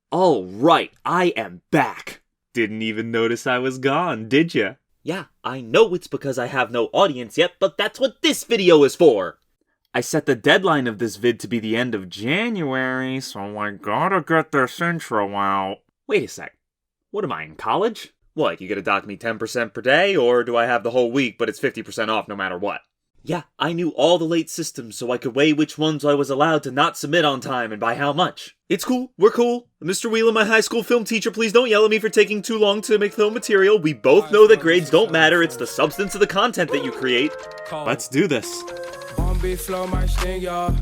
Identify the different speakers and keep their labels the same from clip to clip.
Speaker 1: All right, I am back. Didn't even notice I was gone, did ya? Yeah, I know it's because I have no audience yet, but that's what this video is for. I set the deadline of this vid to be the end of January, so I gotta get this intro out. Wait a sec. What am I, in college? What, you gonna dock me 10% per day, or do I have the whole week but it's 50% off no matter what? Yeah, I knew all the late systems so I could weigh which ones I was allowed to not submit on time and by how much. It's cool, we're cool. Mr. Wheeler, my high school film teacher, please don't yell at me for taking too long to make film material. We both know that grades don't matter, it's the substance of the content that you create. Let's do this.
Speaker 2: On beat flow, my sting, y'all.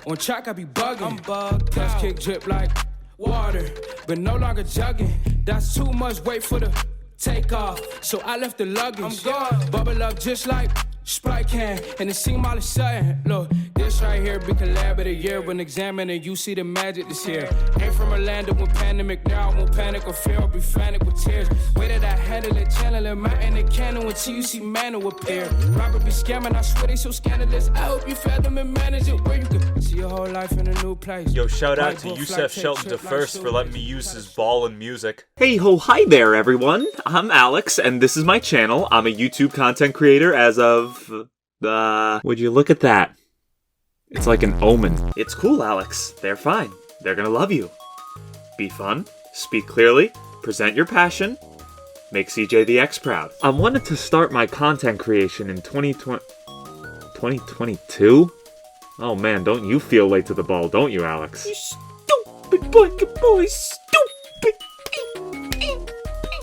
Speaker 2: On track, I be bugging. I'm bugged. Plus kick drip like water, but no longer jugging. That's too much weight for the takeoff. So I left the luggage. I'm gone. Bubble up just like Sprite can, and it seem all of a sudden. Look, this right here be collab of the year. When examining, you see the magic this year. Ain't from Orlando when pandemic, now I won't panic or fear or be frantic with tears. Way that I handle it, channel it, mountain the candle until you see Mano appear. Robert be scamming, I swear they so scandalous. I hope you fathom and manage it where you can see your whole life in a new place.
Speaker 1: Yo, shout out to Yusef Shelton DeFirst for letting me use his ball in music. Hey ho, hi there everyone. I'm Alex, and this is my channel. I'm a YouTube content creator as of would you look at that? It's like an omen. It's cool, Alex. They're fine. They're gonna love you. Be fun, speak clearly, present your passion, make CJ the X proud. I wanted to start my content creation in 2022? Oh man, don't you feel late to the ball, don't you, Alex? You stupid boy, stupid!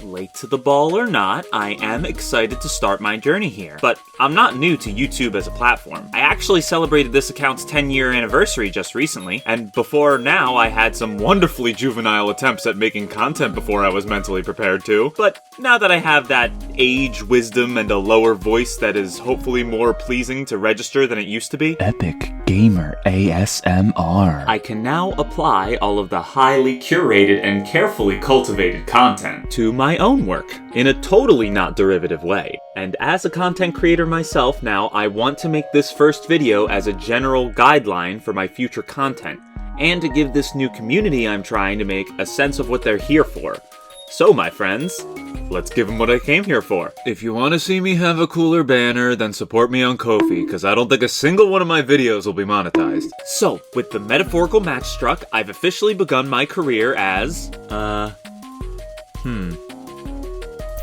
Speaker 1: Late to the ball or not, I am excited to start my journey here. But I'm not new to YouTube as a platform. I actually celebrated this account's 10-year anniversary just recently, and before now I had some wonderfully juvenile attempts at making content before I was mentally prepared to. But now that I have that age, wisdom, and a lower voice that is hopefully more pleasing to register than it used to be,
Speaker 3: Epic Gamer ASMR,
Speaker 1: I can now apply all of the highly curated and carefully cultivated content to my own work in a totally not derivative way. And as a content creator myself now, I want to make this first video as a general guideline for my future content, and to give this new community I'm trying to make a sense of what they're here for. So my friends, let's give them what I came here for. If you want to see me have a cooler banner, then support me on Ko-fi, because I don't think a single one of my videos will be monetized. So, with the metaphorical match struck, I've officially begun my career as,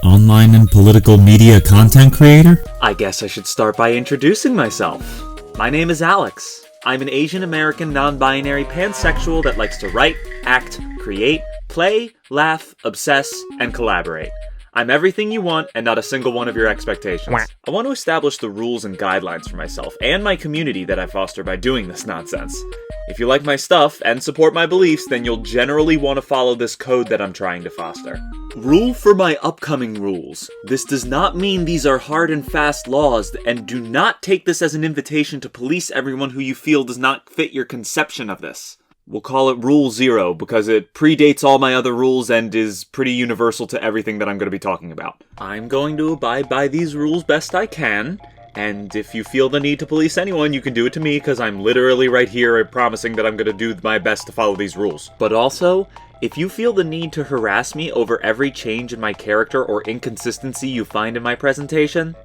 Speaker 4: online and political media content creator?
Speaker 1: I guess I should start by introducing myself. My name is Alex. I'm an Asian American non-binary pansexual that likes to write, act, create, play, laugh, obsess, and collaborate. I'm everything you want and not a single one of your expectations. I want to establish the rules and guidelines for myself and my community that I foster by doing this nonsense. If you like my stuff and support my beliefs, then you'll generally want to follow this code that I'm trying to foster. Rule for my upcoming rules. This does not mean these are hard and fast laws, and do not take this as an invitation to police everyone who you feel does not fit your conception of this. We'll call it Rule 0 because it predates all my other rules and is pretty universal to everything that I'm going to be talking about. I'm going to abide by these rules best I can, and if you feel the need to police anyone, you can do it to me because I'm literally right here promising that I'm going to do my best to follow these rules. But also, if you feel the need to harass me over every change in my character or inconsistency you find in my presentation,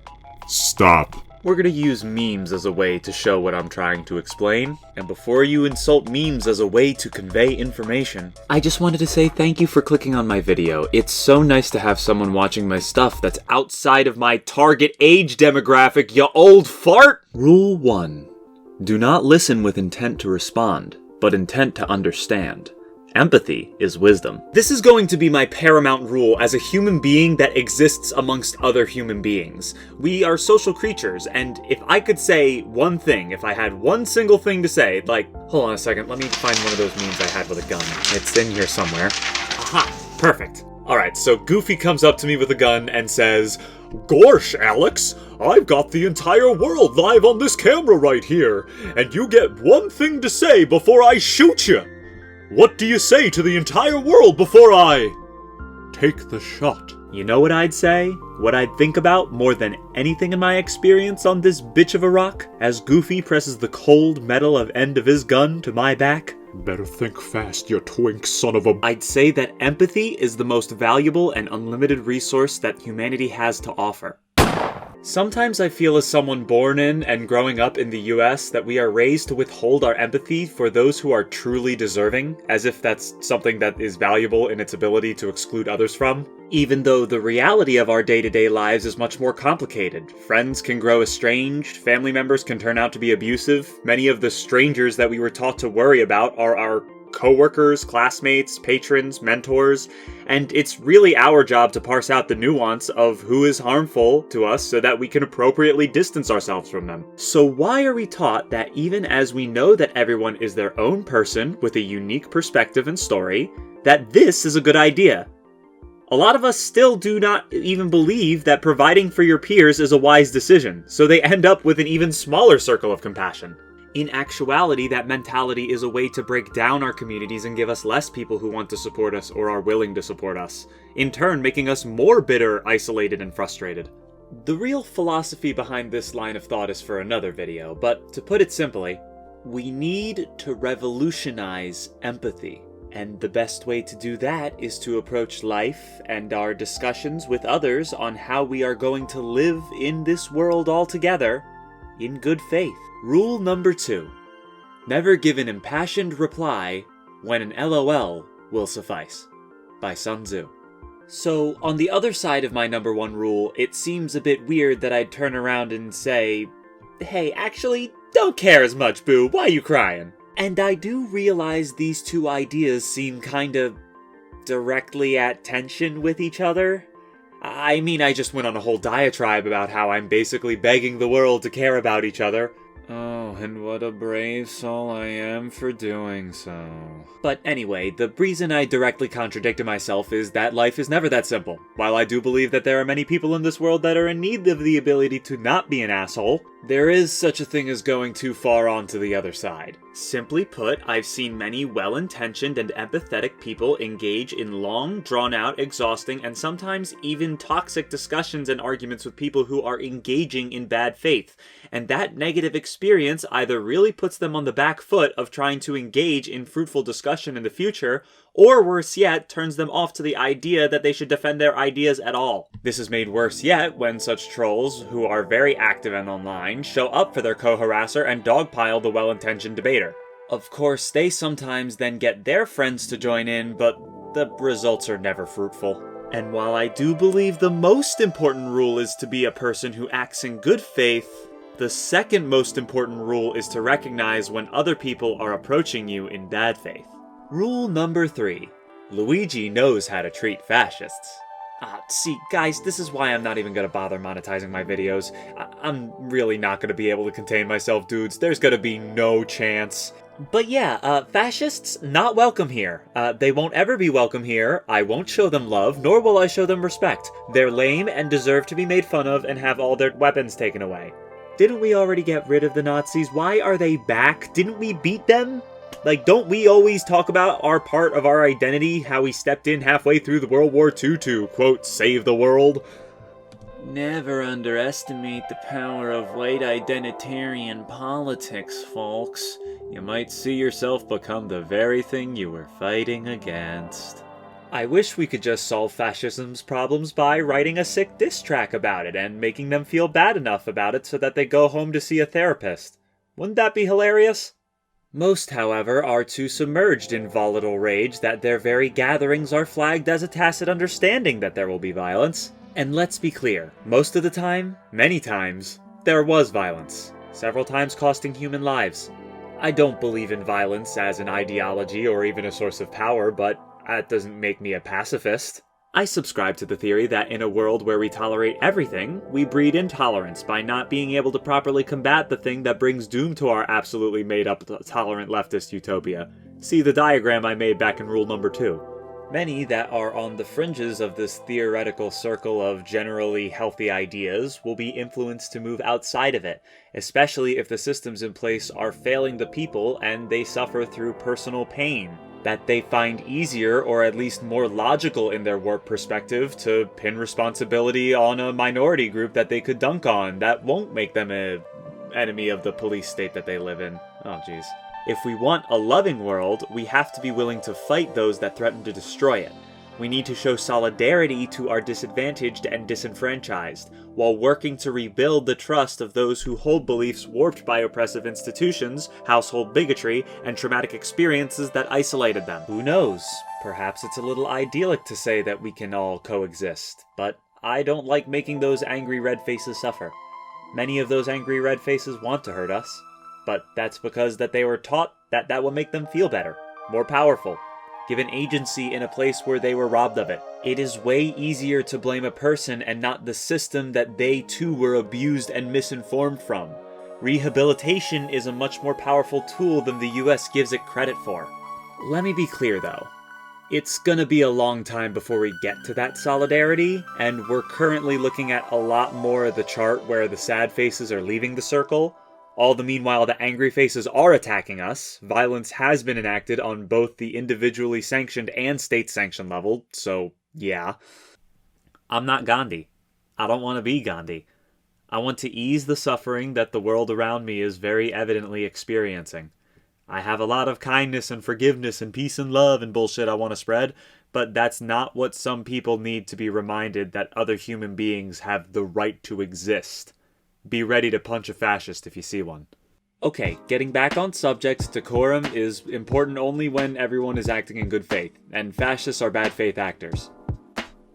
Speaker 4: Stop.
Speaker 1: We're gonna use memes as a way to show what I'm trying to explain. And before you insult memes as a way to convey information, I just wanted to say thank you for clicking on my video. It's so nice to have someone watching my stuff that's outside of my target age demographic, you old fart! Rule 1. Do not listen with intent to respond, but intent to understand. Empathy is wisdom. This is going to be my paramount rule as a human being that exists amongst other human beings. We are social creatures, and if I could say one thing, if I had one single thing to say, like, hold on a second, let me find one of those memes I had with a gun. It's in here somewhere. Aha! Perfect. Alright, so Goofy comes up to me with a gun and says, "Gorsh, Alex, I've got the entire world live on this camera right here, and you get one thing to say before I shoot you. What do you say to the entire world before I take the shot?" You know what I'd say? What I'd think about more than anything in my experience on this bitch of a rock? As Goofy presses the cold metal of end of his gun to my back,
Speaker 5: Better think fast, you twink son of a...
Speaker 1: I'd say that empathy is the most valuable and unlimited resource that humanity has to offer. Sometimes I feel as someone born in and growing up in the US that we are raised to withhold our empathy for those who are truly deserving, as if that's something that is valuable in its ability to exclude others from. Even though the reality of our day-to-day lives is much more complicated. Friends can grow estranged, family members can turn out to be abusive, many of the strangers that we were taught to worry about are our coworkers, classmates, patrons, mentors, and it's really our job to parse out the nuance of who is harmful to us so that we can appropriately distance ourselves from them. So why are we taught that even as we know that everyone is their own person with a unique perspective and story, that this is a good idea? A lot of us still do not even believe that providing for your peers is a wise decision, so they end up with an even smaller circle of compassion. In actuality, that mentality is a way to break down our communities and give us less people who want to support us or are willing to support us, in turn making us more bitter, isolated, and frustrated. The real philosophy behind this line of thought is for another video, but to put it simply, we need to revolutionize empathy. And the best way to do that is to approach life and our discussions with others on how we are going to live in this world altogether in good faith. Rule number 2. Never give an impassioned reply when an LOL will suffice. By Sun Tzu. So, on the other side of my number 1 rule, it seems a bit weird that I'd turn around and say, "Hey, actually, don't care as much, boo, why you crying?" And I do realize these two ideas seem kinda directly at tension with each other. I mean, I just went on a whole diatribe about how I'm basically begging the world to care about each other. Oh, and what a brave soul I am for doing so. But anyway, the reason I directly contradicted myself is that life is never that simple. While I do believe that there are many people in this world that are in need of the ability to not be an asshole, there is such a thing as going too far onto the other side. Simply put, I've seen many well-intentioned and empathetic people engage in long, drawn-out, exhausting, and sometimes even toxic discussions and arguments with people who are engaging in bad faith. And that negative experience either really puts them on the back foot of trying to engage in fruitful discussion in the future, or worse yet, turns them off to the idea that they should defend their ideas at all. This is made worse yet when such trolls, who are very active and online, show up for their co-harasser and dogpile the well-intentioned debater. Of course, they sometimes then get their friends to join in, but the results are never fruitful. And while I do believe the most important rule is to be a person who acts in good faith, the second most important rule is to recognize when other people are approaching you in bad faith. Rule number 3. Luigi knows how to treat fascists. See, guys, this is why I'm not even gonna bother monetizing my videos. I'm really not gonna be able to contain myself, dudes. There's gonna be no chance. But yeah, fascists, not welcome here. They won't ever be welcome here. I won't show them love, nor will I show them respect. They're lame and deserve to be made fun of and have all their weapons taken away. Didn't we already get rid of the Nazis? Why are they back? Didn't we beat them? Like, don't we always talk about our part of our identity, how we stepped in halfway through the World War II to, quote, save the world? Never underestimate the power of white identitarian politics, folks. You might see yourself become the very thing you were fighting against. I wish we could just solve fascism's problems by writing a sick diss track about it and making them feel bad enough about it so that they go home to see a therapist. Wouldn't that be hilarious? Most, however, are too submerged in volatile rage that their very gatherings are flagged as a tacit understanding that there will be violence. And let's be clear, most of the time, many times, there was violence, several times costing human lives. I don't believe in violence as an ideology or even a source of power, but that doesn't make me a pacifist. I subscribe to the theory that in a world where we tolerate everything, we breed intolerance by not being able to properly combat the thing that brings doom to our absolutely made-up tolerant leftist utopia. See the diagram I made back in rule number 2. Many that are on the fringes of this theoretical circle of generally healthy ideas will be influenced to move outside of it, especially if the systems in place are failing the people and they suffer through personal pain that they find easier or at least more logical in their warped perspective to pin responsibility on a minority group that they could dunk on that won't make them an enemy of the police state that they live in. Oh, jeez. If we want a loving world, we have to be willing to fight those that threaten to destroy it. We need to show solidarity to our disadvantaged and disenfranchised, while working to rebuild the trust of those who hold beliefs warped by oppressive institutions, household bigotry, and traumatic experiences that isolated them. Who knows? Perhaps it's a little idyllic to say that we can all coexist, but I don't like making those angry red faces suffer. Many of those angry red faces want to hurt us, but that's because that they were taught that that will make them feel better, more powerful, given agency in a place where they were robbed of it. It is way easier to blame a person and not the system that they too were abused and misinformed from. Rehabilitation is a much more powerful tool than the US gives it credit for. Let me be clear though. It's gonna be a long time before we get to that solidarity, and we're currently looking at a lot more of the chart where the sad faces are leaving the circle. All the meanwhile, the angry faces are attacking us. Violence has been enacted on both the individually sanctioned and state-sanctioned level, so yeah. I'm not Gandhi. I don't want to be Gandhi. I want to ease the suffering that the world around me is very evidently experiencing. I have a lot of kindness and forgiveness and peace and love and bullshit I want to spread, but that's not what some people need to be reminded that other human beings have the right to exist. Be ready to punch a fascist if you see one. Okay, getting back on subject, decorum is important only when everyone is acting in good faith, and fascists are bad faith actors.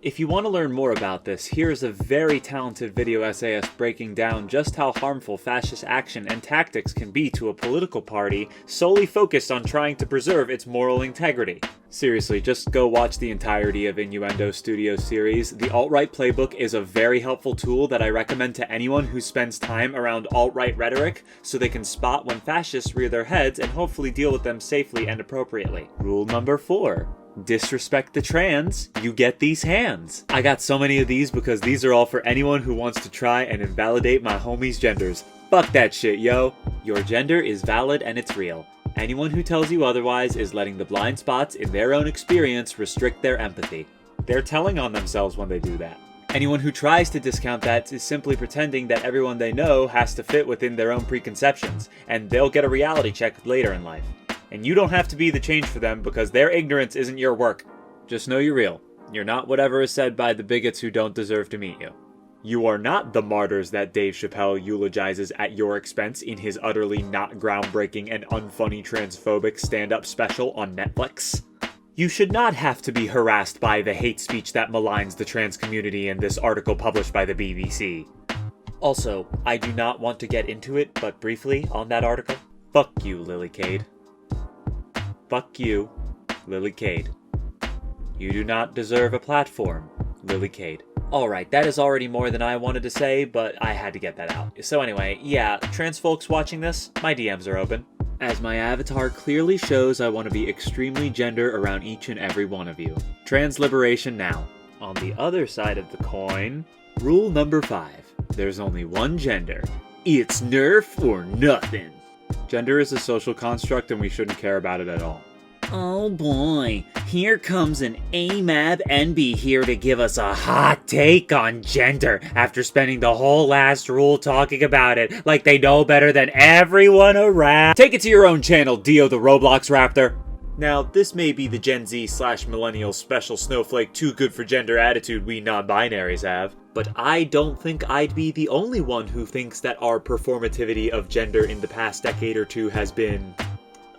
Speaker 1: If you want to learn more about this, here's a very talented video essayist breaking down just how harmful fascist action and tactics can be to a political party solely focused on trying to preserve its moral integrity. Seriously, just go watch the entirety of Innuendo Studios series. The alt-right playbook is a very helpful tool that I recommend to anyone who spends time around alt-right rhetoric so they can spot when fascists rear their heads and hopefully deal with them safely and appropriately. Rule number 4. Disrespect the trans, you get these hands. I got so many of these because these are all for anyone who wants to try and invalidate my homies' genders. Fuck that shit, yo. Your gender is valid and it's real. Anyone who tells you otherwise is letting the blind spots in their own experience restrict their empathy. They're telling on themselves when they do that. Anyone who tries to discount that is simply pretending that everyone they know has to fit within their own preconceptions, and they'll get a reality check later in life. And you don't have to be the change for them because their ignorance isn't your work. Just know you're real. You're not whatever is said by the bigots who don't deserve to meet you. You are not the martyrs that Dave Chappelle eulogizes at your expense in his utterly not groundbreaking and unfunny transphobic stand-up special on Netflix. You should not have to be harassed by the hate speech that maligns the trans community in this article published by the BBC. Also, I do not want to get into it, but briefly on that article, fuck you, Lily Cade. Fuck you, Lily Cade. You do not deserve a platform, Lily Cade. Alright, that is already more than I wanted to say, but I had to get that out. So anyway, yeah, trans folks watching this, my DMs are open. As my avatar clearly shows, I want to be extremely gender around each and every one of you. Trans liberation now. On the other side of the coin, rule number 5. There's only one gender. It's nerf or nothing. Gender is a social construct and we shouldn't care about it at all. Oh boy, here comes an AMAB NB here to give us a hot take on gender after spending the whole last rule talking about it like they know better than everyone around. Take it to your own channel, Dio the Roblox Raptor. Now, this may be the Gen Z/millennial special snowflake too good for gender attitude we non-binaries have, but I don't think I'd be the only one who thinks that our performativity of gender in the past decade or two has been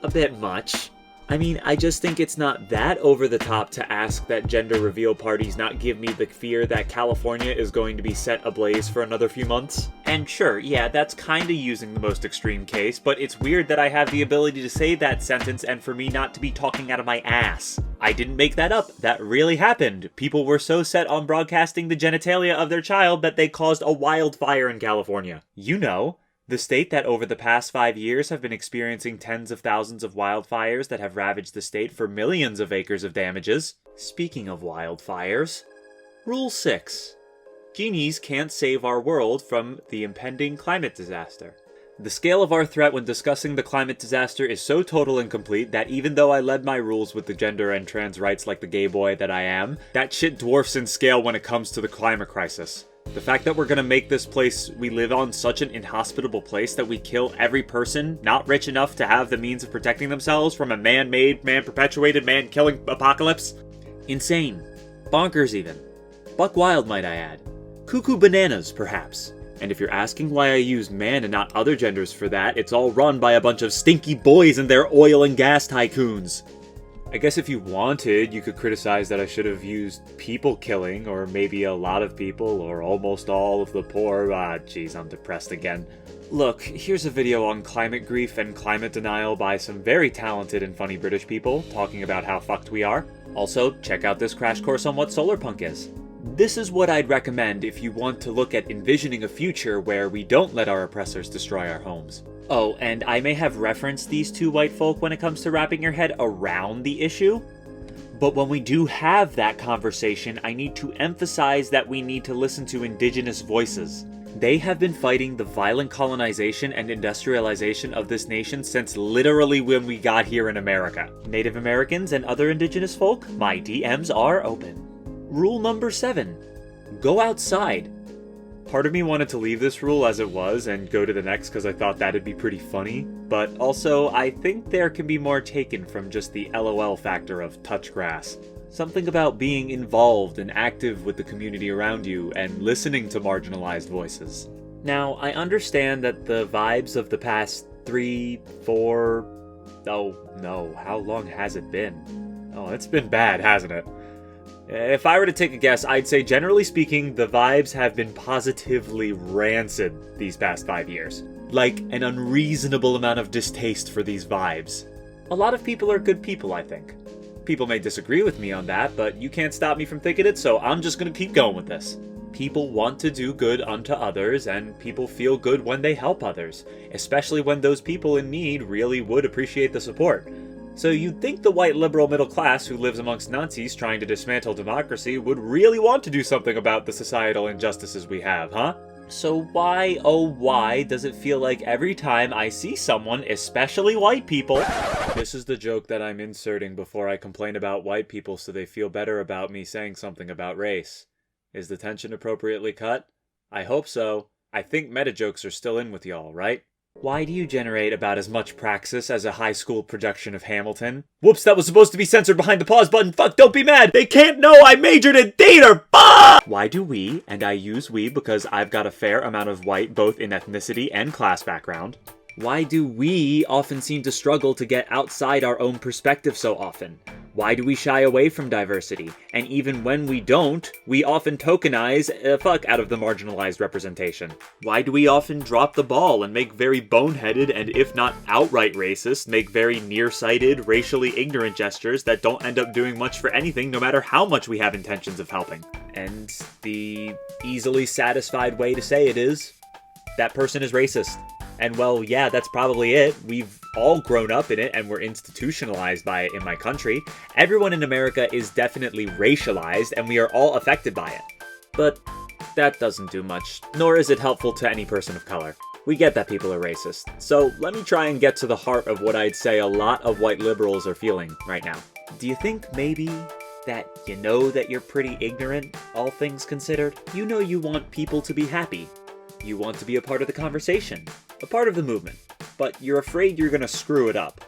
Speaker 1: a bit much. I mean, I just think it's not that over the top to ask that gender reveal parties not give me the fear that California is going to be set ablaze for another few months. And sure, yeah, that's kinda using the most extreme case, but it's weird that I have the ability to say that sentence and for me not to be talking out of my ass. I didn't make that up. That really happened. People were so set on broadcasting the genitalia of their child that they caused a wildfire in California. You know. The state that over the past 5 years have been experiencing tens of thousands of wildfires that have ravaged the state for millions of acres of damages. Speaking of wildfires, Rule 6. Genies can't save our world from the impending climate disaster. The scale of our threat when discussing the climate disaster is so total and complete that even though I led my rules with the gender and trans rights like the gay boy that I am, that shit dwarfs in scale when it comes to the climate crisis. The fact that we're gonna make this place we live on such an inhospitable place that we kill every person not rich enough to have the means of protecting themselves from a man-made, man-perpetuated, man-killing apocalypse? Insane. Bonkers even. Buck wild, might I add. Cuckoo bananas, perhaps. And if you're asking why I use man and not other genders for that, it's all run by a bunch of stinky boys and their oil and gas tycoons. I guess if you wanted, you could criticize that I should have used people killing, or maybe a lot of people, or almost all of the poor. Jeez, I'm depressed again. Look, here's a video on climate grief and climate denial by some very talented and funny British people, talking about how fucked we are. Also, check out this crash course on what solarpunk is. This is what I'd recommend if you want to look at envisioning a future where we don't let our oppressors destroy our homes. Oh, and I may have referenced these two white folk when it comes to wrapping your head around the issue, but when we do have that conversation, I need to emphasize that we need to listen to indigenous voices. They have been fighting the violent colonization and industrialization of this nation since literally when we got here in America. Native Americans and other indigenous folk, my DMs are open. Rule number 7. Go outside. Part of me wanted to leave this rule as it was and go to the next because I thought that'd be pretty funny, but also I think there can be more taken from just the LOL factor of touch grass. Something about being involved and active with the community around you and listening to marginalized voices. Now, I understand that the vibes of the past 3, 4... oh no, how long has it been? Oh, it's been bad, hasn't it? If I were to take a guess, I'd say generally speaking, the vibes have been positively rancid these past 5 years. Like, an unreasonable amount of distaste for these vibes. A lot of people are good people, I think. People may disagree with me on that, but you can't stop me from thinking it, so I'm just gonna keep going with this. People want to do good unto others, and people feel good when they help others, especially when those people in need really would appreciate the support. So you'd think the white liberal middle class who lives amongst Nazis trying to dismantle democracy would really want to do something about the societal injustices we have, huh? So why, oh why, does it feel like every time I see someone, especially white people... This is the joke that I'm inserting before I complain about white people so they feel better about me saying something about race. Is the tension appropriately cut? I hope so. I think meta jokes are still in with y'all, right? Why do you generate about as much praxis as a high school production of Hamilton? Whoops, that was supposed to be censored behind the pause button. Fuck, don't be mad. They can't know I majored in theater. Fuck! Why do we, and I use we because I've got a fair amount of white both in ethnicity and class background. Why do we often seem to struggle to get outside our own perspective so often? Why do we shy away from diversity? And even when we don't, we often tokenize the fuck out of the marginalized representation. Why do we often drop the ball and make very boneheaded and if not outright racist, make very nearsighted, racially ignorant gestures that don't end up doing much for anything no matter how much we have intentions of helping? And the easily satisfied way to say it is, that person is racist. And well, yeah, that's probably it. We've all grown up in it and we're institutionalized by it in my country. Everyone in America is definitely racialized and we are all affected by it. But that doesn't do much, nor is it helpful to any person of color. We get that people are racist. So let me try and get to the heart of what I'd say a lot of white liberals are feeling right now. Do you think maybe that you know that you're pretty ignorant, all things considered? You know you want people to be happy. You want to be a part of the conversation, a part of the movement, but you're afraid you're gonna screw it up.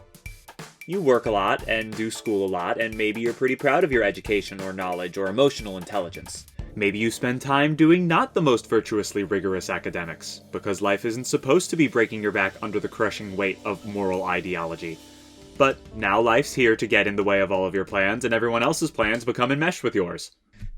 Speaker 1: You work a lot and do school a lot, and maybe you're pretty proud of your education or knowledge or emotional intelligence. Maybe you spend time doing not the most virtuously rigorous academics, because life isn't supposed to be breaking your back under the crushing weight of moral ideology. But now life's here to get in the way of all of your plans, and everyone else's plans become enmeshed with yours.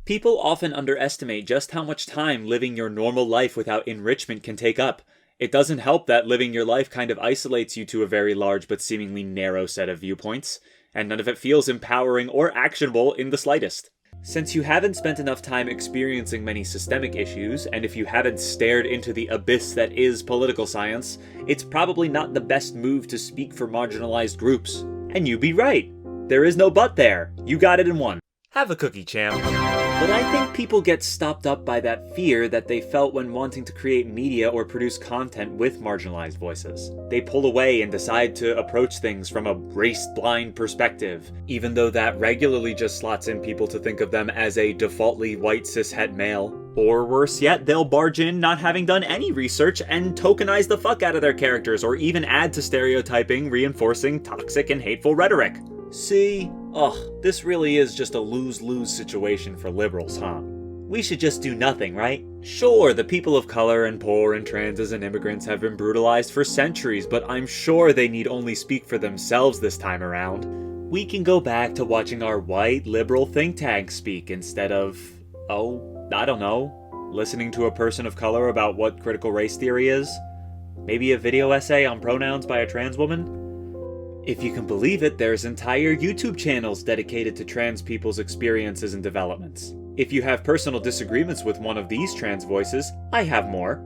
Speaker 1: People often underestimate just how much time living your normal life without enrichment can take up. It doesn't help that living your life kind of isolates you to a very large but seemingly narrow set of viewpoints, and none of it feels empowering or actionable in the slightest. Since you haven't spent enough time experiencing many systemic issues, and if you haven't stared into the abyss that is political science, it's probably not the best move to speak for marginalized groups. And you be right. There is no but there. You got it in one. Have a cookie, champ. But I think people get stopped up by that fear that they felt when wanting to create media or produce content with marginalized voices. They pull away and decide to approach things from a race-blind perspective, even though that regularly just slots in people to think of them as a defaultly white cishet male. Or worse yet, they'll barge in not having done any research and tokenize the fuck out of their characters, or even add to stereotyping, reinforcing toxic and hateful rhetoric. See? Ugh, this really is just a lose-lose situation for liberals, huh? We should just do nothing, right? Sure, the people of color and poor and transes and immigrants have been brutalized for centuries, but I'm sure they need only speak for themselves this time around. We can go back to watching our white liberal think tanks speak instead of, I don't know, listening to a person of color about what critical race theory is? Maybe a video essay on pronouns by a trans woman? If you can believe it, there's entire YouTube channels dedicated to trans people's experiences and developments. If you have personal disagreements with one of these trans voices, I have more.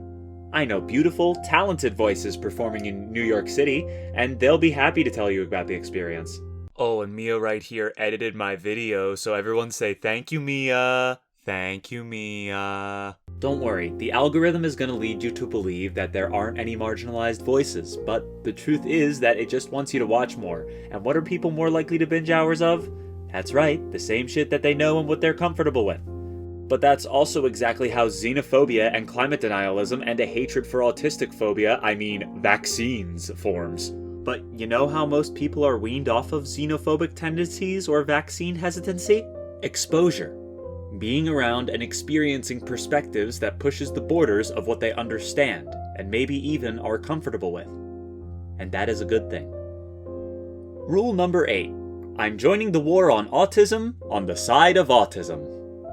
Speaker 1: I know beautiful, talented voices performing in New York City, and they'll be happy to tell you about the experience. Oh, and Mia right here edited my video, so everyone say thank you, Mia. Thank you, Mia. Don't worry, the algorithm is going to lead you to believe that there aren't any marginalized voices, but the truth is that it just wants you to watch more. And what are people more likely to binge hours of? That's right, the same shit that they know and what they're comfortable with. But that's also exactly how xenophobia and climate denialism and a hatred for autistic phobia, vaccines, forms. But you know how most people are weaned off of xenophobic tendencies or vaccine hesitancy? Exposure. Being around and experiencing perspectives that pushes the borders of what they understand, and maybe even are comfortable with. And that is a good thing. Rule number 8. I'm joining the war on autism on the side of autism.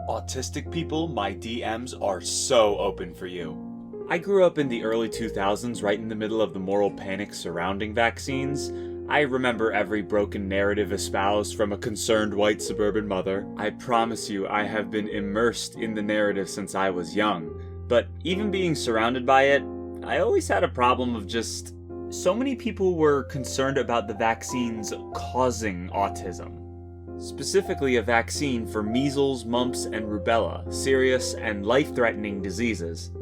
Speaker 1: Autistic people, my DMs are so open for you. I grew up in the early 2000s, right in the middle of the moral panic surrounding vaccines. I remember every broken narrative espoused from a concerned white suburban mother. I promise you, I have been immersed in the narrative since I was young. But even being surrounded by it, I always had a problem of just... so many people were concerned about the vaccines causing autism. Specifically a vaccine for measles, mumps, and rubella, serious and life-threatening diseases.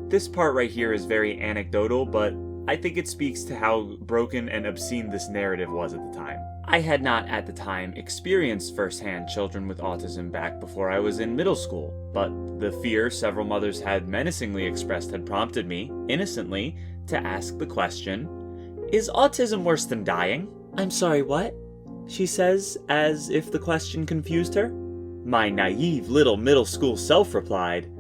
Speaker 1: This part right here is very anecdotal, but I think it speaks to how broken and obscene this narrative was at the time. I had not at the time experienced firsthand children with autism back before I was in middle school, but the fear several mothers had menacingly expressed had prompted me, innocently, to ask the question, is autism worse than dying? I'm sorry, what? She says, as if the question confused her. My naive little middle school self replied,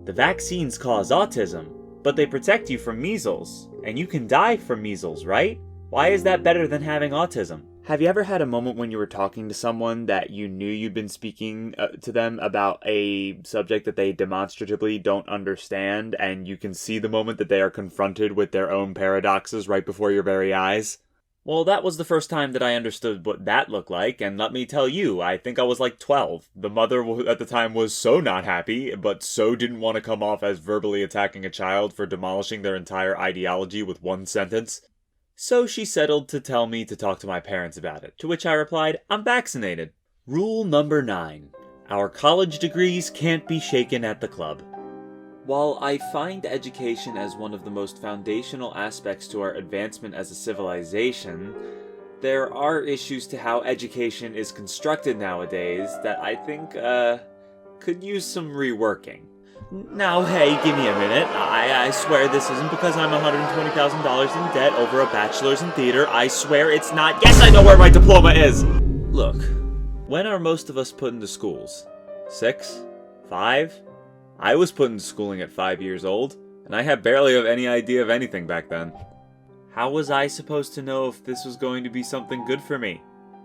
Speaker 1: the vaccines cause autism, but they protect you from measles, and you can die from measles, right? Why is that better than having autism? Have you ever had a moment when you were talking to someone that you knew you'd been speaking to them about a subject that they demonstratively don't understand, and you can see the moment that they are confronted with their own paradoxes right before your very eyes? Well, that was the first time that I understood what that looked like, and let me tell you, I think I was like 12. The mother at the time was so not happy, but so didn't want to come off as verbally attacking a child for demolishing their entire ideology with one sentence. So she settled to tell me to talk to my parents about it, to which I replied, I'm vaccinated. Rule number 9. Our college degrees can't be shaken at the club. While I find education as one of the most foundational aspects to our advancement as a civilization, there are issues to how education is constructed nowadays that I think, could use some reworking. Now, hey, give me a minute. I swear this isn't because I'm $120,000 in debt over a bachelor's in theater. I swear it's not. Yes, I know where my diploma is! Look, when are most of us put into schools? 6? 5? I was put into schooling at 5 years old, and I had barely any idea of anything back then. How was I supposed to know if this was going to be something good for me?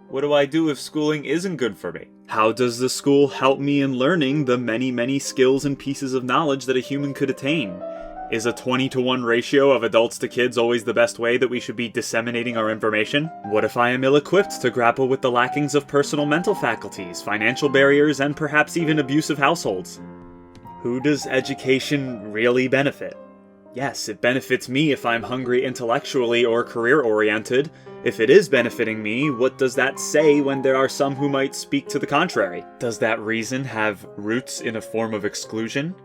Speaker 1: What do I do if schooling isn't good for me? How does the school help me in learning the many, many skills and pieces of knowledge that a human could attain? Is a 20-to-1 ratio of adults to kids always the best way that we should be disseminating our information? What if I am ill-equipped to grapple with the lackings of personal mental faculties, financial barriers, and perhaps even abusive households? Who does education really benefit? Yes, it benefits me if I'm hungry intellectually or career-oriented. If it is benefiting me, what does that say when there are some who might speak to the contrary? Does that reason have roots in a form of exclusion?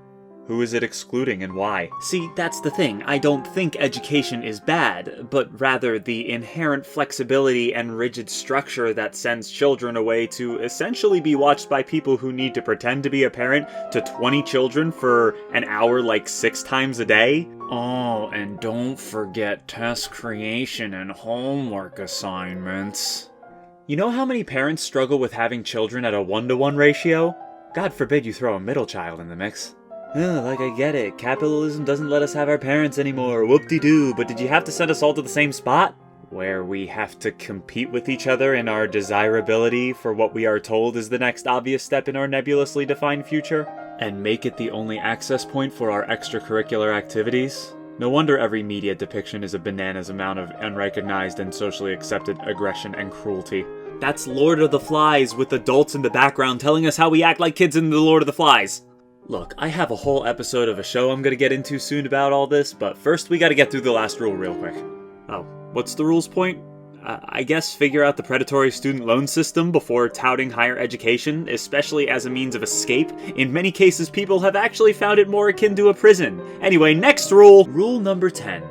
Speaker 1: Who is it excluding and why?
Speaker 3: See, that's the thing. I don't think education is bad, but rather the inherent flexibility and rigid structure that sends children away to essentially be watched by people who need to pretend to be a parent to 20 children for an hour like 6 times a day. Oh, and don't forget test creation and homework assignments. You know how many parents struggle with having children at a 1-to-1 ratio? God forbid you throw a middle child in the mix. I get it. Capitalism doesn't let us have our parents anymore. Whoop-de-doo. But did you have to send us all to the same spot? Where we have to compete with each other in our desirability for what we are told is the next obvious step in our nebulously defined future? And make it the only access point for our extracurricular activities? No wonder every media depiction is a bananas amount of unrecognized and socially accepted aggression and cruelty. That's Lord of the Flies with adults in the background telling us how we act like kids in the Lord of the Flies. Look, I have a whole episode of a show I'm gonna get into soon about all this, but first we gotta get through the last rule real quick. Oh, what's the rules point? I guess figure out the predatory student loan system before touting higher education, especially as a means of escape. In many cases, people have actually found it more akin to a prison. Anyway, next rule! Rule number 10.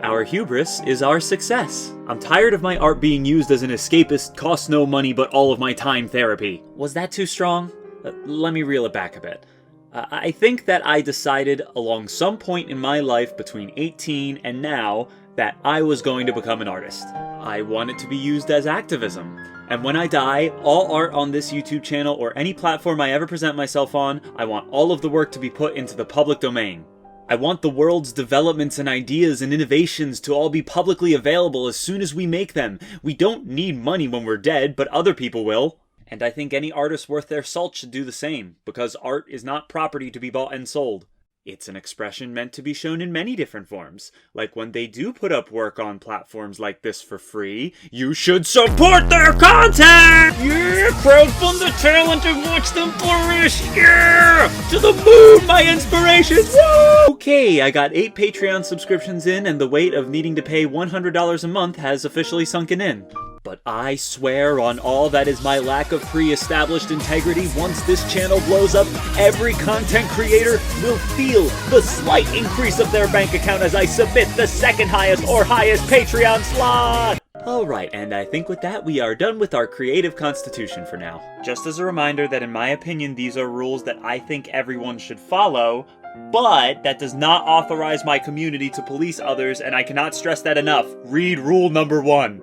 Speaker 3: Our hubris is our success. I'm tired of my art being used as an escapist, costs no money but all of my time therapy. Was that too strong? Let me reel it back a bit. I think that I decided along some point in my life between 18 and now that I was going to become an artist. I want it to be used as activism. And when I die, all art on this YouTube channel or any platform I ever present myself on, I want all of the work to be put into the public domain. I want the world's developments and ideas and innovations to all be publicly available as soon as we make them. We don't need money when we're dead, but other people will. And I think any artist worth their salt should do the same, because art is not property to be bought and sold. It's an expression meant to be shown in many different forms. Like when they do put up work on platforms like this for free, you should support their content! Yeah! Crowdfund the talent and watch them flourish! Yeah! To the moon, my inspirations! Woo! Okay, I got 8 Patreon subscriptions in, and the weight of needing to pay $100 a month has officially sunken in. But I swear on all that is my lack of pre-established integrity, once this channel blows up, every content creator will feel the slight increase of their bank account as I submit the second highest or highest Patreon slot! Alright, and I think with that we are done with our creative constitution for now. Just as a reminder that in my opinion these are rules that I think everyone should follow, but that does not authorize my community to police others, and I cannot stress that enough. Read rule number 1.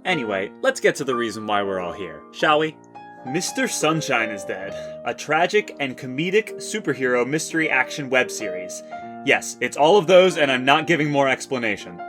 Speaker 3: Anyway, let's get to the reason why we're all here, shall we? Mr. Sunshine is Dead, a tragic and comedic superhero mystery action web series. Yes, it's all of those, and I'm not giving more explanation.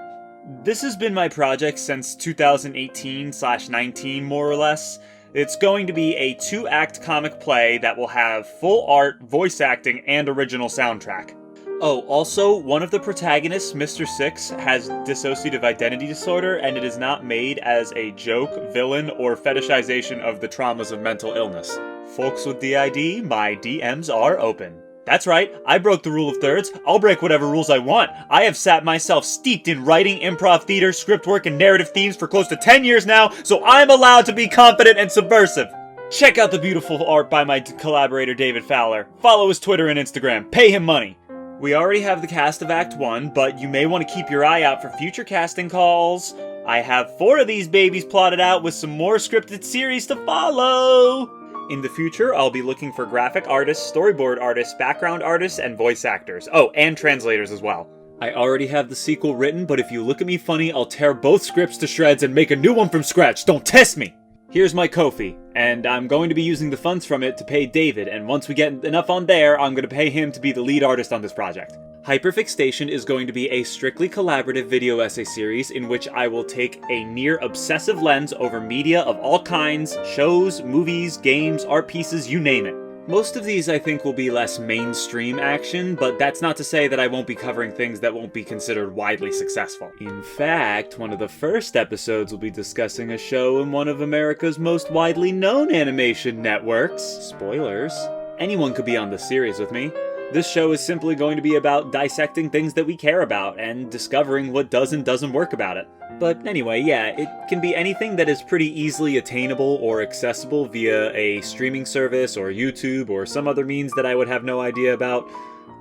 Speaker 3: This has been my project since 2018/19, more or less. It's going to be a 2-act comic play that will have full art, voice acting, and original soundtrack. Oh, also, one of the protagonists, Mr. Six, has dissociative identity disorder, and it is not made as a joke, villain, or fetishization of the traumas of mental illness. Folks with DID, my DMs are open. That's right, I broke the rule of thirds. I'll break whatever rules I want. I have sat myself steeped in writing, improv theater, script work, and narrative themes for close to 10 years now, so I'm allowed to be confident and subversive. Check out the beautiful art by my collaborator David Fowler. Follow his Twitter and Instagram. Pay him money. We already have the cast of Act 1, but you may want to keep your eye out for future casting calls. I have 4 of these babies plotted out with some more scripted series to follow! In the future, I'll be looking for graphic artists, storyboard artists, background artists, and voice actors. Oh, and translators as well. I already have the sequel written, but if you look at me funny, I'll tear both scripts to shreds and make a new one from scratch. Don't test me! Here's my Ko-fi, and I'm going to be using the funds from it to pay David, and once we get enough on there, I'm going to pay him to be the lead artist on this project. Hyperfix-station is going to be a strictly collaborative video essay series in which I will take a near-obsessive lens over media of all kinds, shows, movies, games, art pieces, you name it. Most of these I think will be less mainstream action, but that's not to say that I won't be covering things that won't be considered widely successful. In fact, one of the first episodes will be discussing a show in one of America's most widely known animation networks. Spoilers. Anyone could be on the series with me. This show is simply going to be about dissecting things that we care about and discovering what does and doesn't work about it. But anyway, yeah, it can be anything that is pretty easily attainable or accessible via a streaming service or YouTube or some other means that I would have no idea about.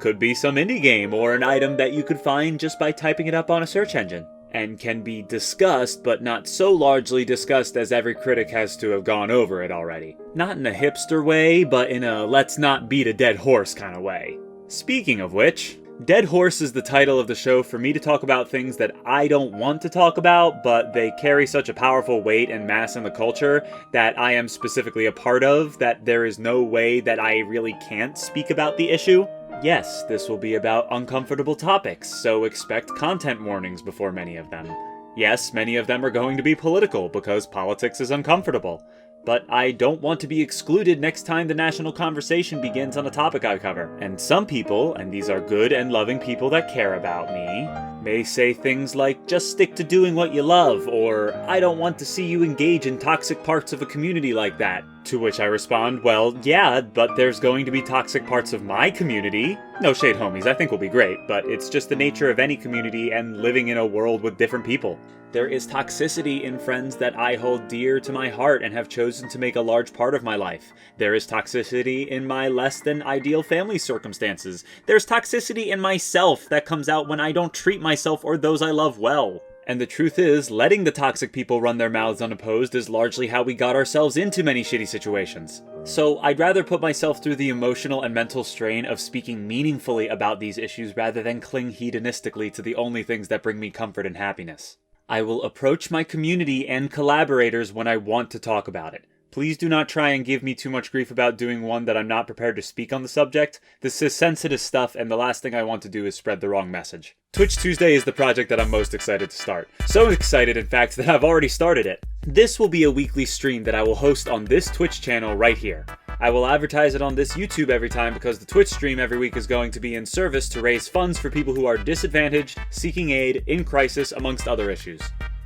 Speaker 3: Could be some indie game or an item that you could find just by typing it up on a search engine. And can be discussed, but not so largely discussed as every critic has to have gone over it already. Not in a hipster way, but in a let's not beat a dead horse kind of way. Speaking of which, Dead Horse is the title of the show for me to talk about things that I don't want to talk about, but they carry such a powerful weight and mass in the culture that I am specifically a part of that there is no way that I really can't speak about the issue. Yes, this will be about uncomfortable topics, so expect content warnings before many of them. Yes, many of them are going to be political, because politics is uncomfortable. But I don't want to be excluded next time the national conversation begins on a topic I cover. And some people, and these are good and loving people that care about me, may say things like, just stick to doing what you love, or I don't want to see you engage in toxic parts of a community like that. To which I respond, well, yeah, but there's going to be toxic parts of my community. No shade, homies, I think we'll be great, but it's just the nature of any community and living in a world with different people. There is toxicity in friends that I hold dear to my heart and have chosen to make a large part of my life. There is toxicity in my less than ideal family circumstances. There's toxicity in myself that comes out when I don't treat myself or those I love well. And the truth is, letting the toxic people run their mouths unopposed is largely how we got ourselves into many shitty situations. So I'd rather put myself through the emotional and mental strain of speaking meaningfully about these issues rather than cling hedonistically to the only things that bring me comfort and happiness. I will approach my community and collaborators when I want to talk about it. Please do not try and give me too much grief about doing one that I'm not prepared to speak on the subject. This is sensitive stuff, and the last thing I want to do is spread the wrong message. Twitch Tuesday is the project that I'm most excited to start. So excited, in fact, that I've already started it. This will be a weekly stream that I will host on this Twitch channel right here. I will advertise it on this YouTube every time because the Twitch stream every week is going to be in service to raise funds for people who are disadvantaged, seeking aid, in crisis, amongst other issues.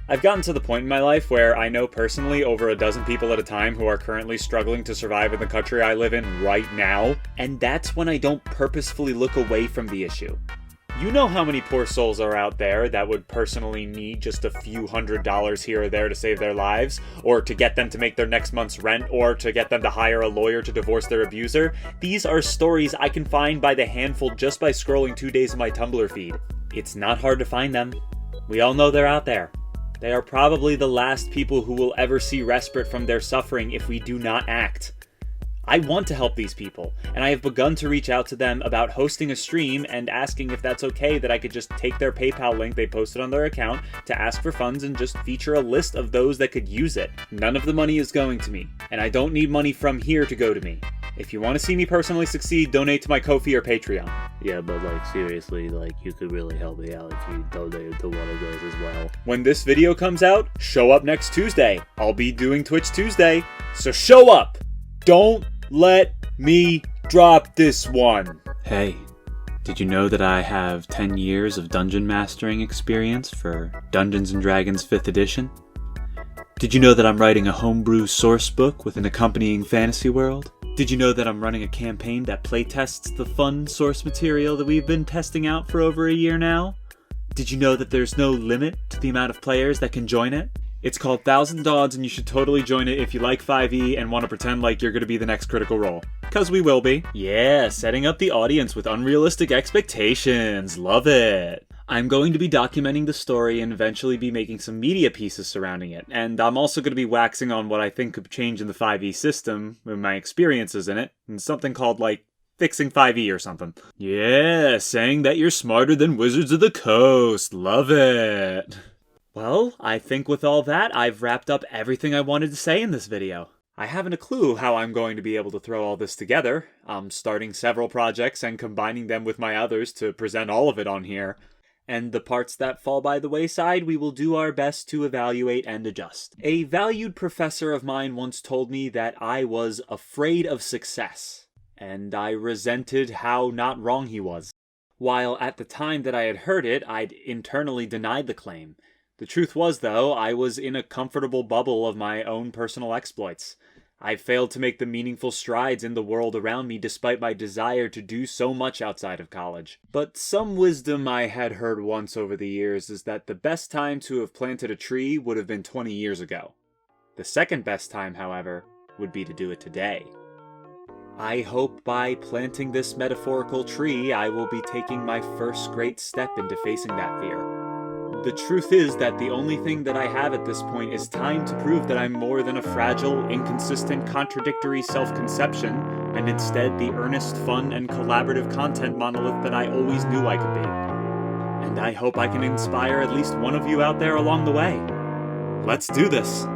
Speaker 3: I've gotten to the point in my life where I know personally over a dozen people at a time who are currently struggling to survive in the country I live in right now, and that's when I don't purposefully look away from the issue. You know how many poor souls are out there that would personally need just a few $100s here or there to save their lives, or to get them to make their next month's rent, or to get them to hire a lawyer to divorce their abuser. These are stories I can find by the handful just by scrolling 2 days of my Tumblr feed. It's not hard to find them. We all know they're out there. They are probably the last people who will ever see respite from their suffering if we do not act. I want to help these people, and I have begun to reach out to them about hosting a stream and asking if that's okay that I could just take their PayPal link they posted on their account to ask for funds and just feature a list of those that could use it. None of the money is going to me, and I don't need money from here to go to me. If you want to see me personally succeed, donate to my Ko-fi or Patreon.
Speaker 6: Yeah, but seriously, you could really help me out if you donated to one of those as well.
Speaker 3: When this video comes out, show up next Tuesday. I'll be doing Twitch Tuesday, so show up! Don't let me drop this one.
Speaker 1: Hey, did you know that I have 10 years of dungeon mastering experience for Dungeons & Dragons 5th edition? Did you know that I'm writing a homebrew source book with an accompanying fantasy world? Did you know that I'm running a campaign that playtests the fun source material that we've been testing out for over a year now? Did you know that there's no limit to the amount of players that can join it? It's called 1000 Odds, and you should totally join it if you like 5e and want to pretend like you're going to be the next Critical Role. 'Cause we will be. Yeah, setting up the audience with unrealistic expectations. Love it. I'm going to be documenting the story and eventually be making some media pieces surrounding it, and I'm also going to be waxing on what I think could change in the 5e system, with my experiences in it, and something called, fixing 5e or something. Yeah, saying that you're smarter than Wizards of the Coast. Love it. Well, I think with all that, I've wrapped up everything I wanted to say in this video. I haven't a clue how I'm going to be able to throw all this together. I'm starting several projects and combining them with my others to present all of it on here. And the parts that fall by the wayside, we will do our best to evaluate and adjust. A valued professor of mine once told me that I was afraid of success, and I resented how not wrong he was. While at the time that I had heard it, I'd internally denied the claim. The truth was, though, I was in a comfortable bubble of my own personal exploits.
Speaker 3: I failed to make the meaningful strides in the world around me despite my desire to do so much outside of college. But some wisdom I had heard once over the years is that the best time to have planted a tree would have been 20 years ago. The second best time, however, would be to do it today. I hope by planting this metaphorical tree, I will be taking my first great step into facing that fear. The truth is that the only thing that I have at this point is time to prove that I'm more than a fragile, inconsistent, contradictory self-conception, and instead the earnest, fun, and collaborative content monolith that I always knew I could be. And I hope I can inspire at least one of you out there along the way. Let's do this!